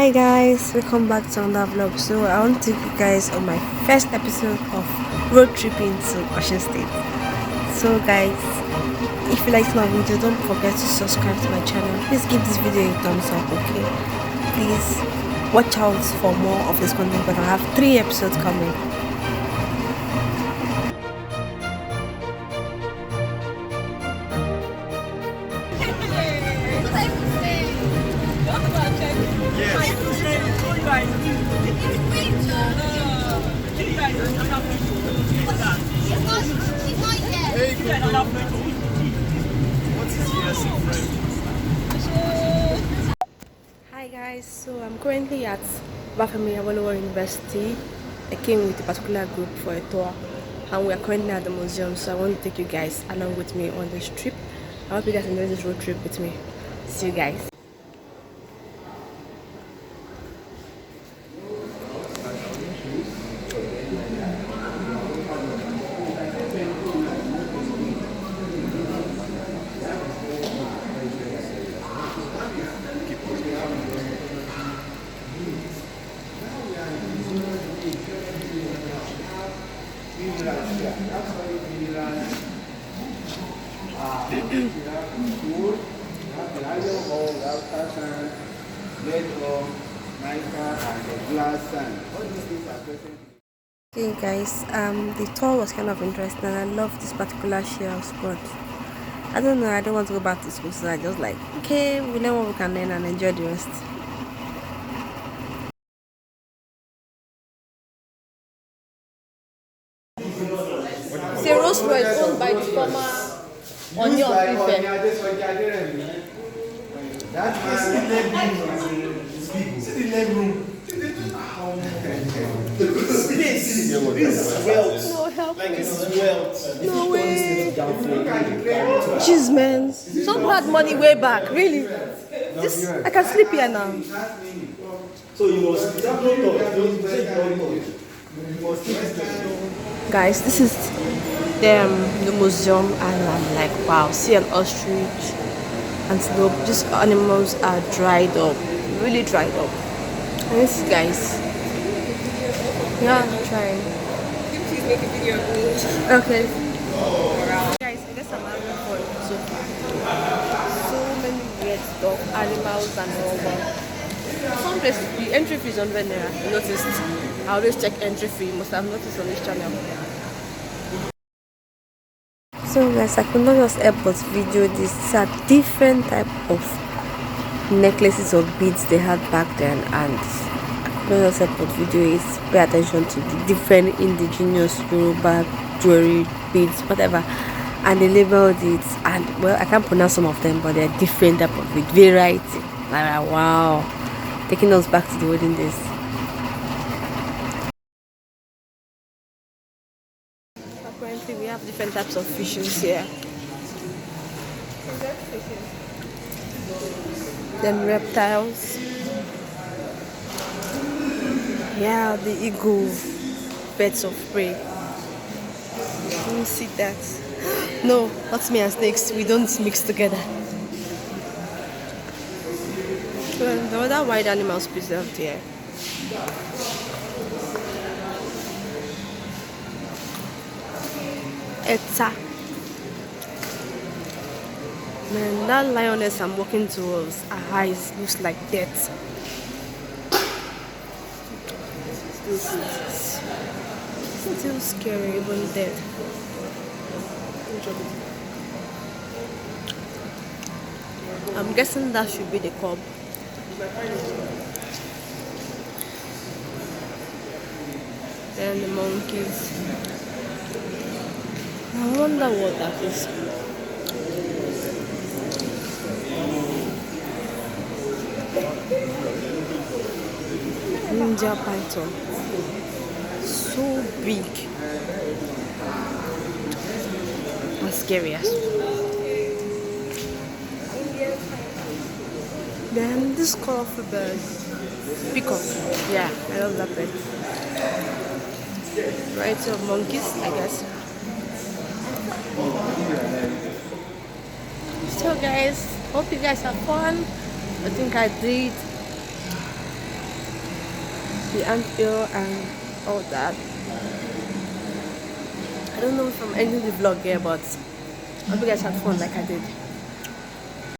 Hi guys, welcome back to another vlog. So I want to take you guys on my first episode of road tripping to Osun State. So guys, if you liked my video, don't forget to subscribe to my channel. Please give this video a thumbs up, okay? Please watch out for more of this content because I have 3 episodes coming. Hi guys, so I'm currently at Bafemi Awolowo University. I came with a particular group for a tour and we are currently at the museum, so I want to take you guys along with me on this trip. I hope you guys enjoy this road trip with me. See you guys. Okay guys, the tour was kind of interesting and I love this particular shell spot. I don't know, I don't want to go back to school, so I just like, okay, we learn what we can learn and enjoy the rest. It's a Rolls Royce owned by the former Onion Prefect. See the leg room. This is wealth. No help. Like this is wealth. No way. Jeez, man. Someone had money way back. Really? This, I can sleep here now. So you must Guys, this is the museum and I'm like, wow, see an ostrich, antelope. These animals are dried up, really dried up. And this is guys. Yeah, trying. Okay. Guys, I guess I'm having fun so far. So many weird stuff, animals and all that. Some places, the entry fee is 100 naira. You noticed? I always check entry fee. You must have noticed on this channel. So guys, I could not just help but video this. These are different type of necklaces or beads they had back then, and I could not just help but video it. Pay attention to the different indigenous Yoruba jewelry, beads, whatever, and they labeled it. And well, I can't pronounce some of them, but they're different type of bead, variety. Like wow, taking us back to the olden days. Apparently, we have different types of fishes here. Then reptiles. Yeah, the eagle, birds of prey. Can you see that? No, not me and snakes. We don't mix together. Well, the other wild animals preserved here. Eta. Man, that lioness I'm walking towards, her eyes looks like death. Still scary, even dead. I'm guessing that should be the cub. Then the monkeys. I wonder what that is. Ninja python. So big and scary as well. Then this colorful bird, peacock. Yeah, I love that bird. Variety of monkeys, I guess. So guys, hope you guys have fun. I think I did the anthill and all that. I don't know if I'm ending the vlog here, but I hope you guys had fun like I did.